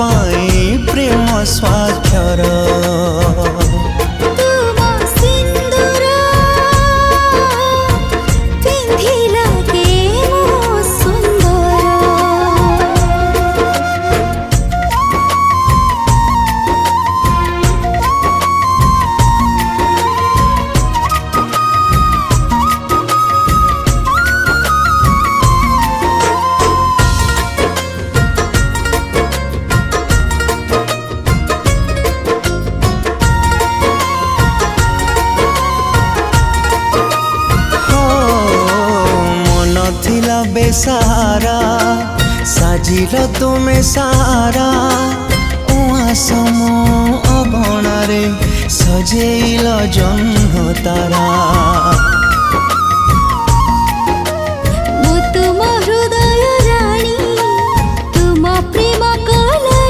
पाई प्रेम स्वाक्षर बेसारा साजिल तुमे सारा उहाँ सम अगणारे सजेइल जन्म तारा।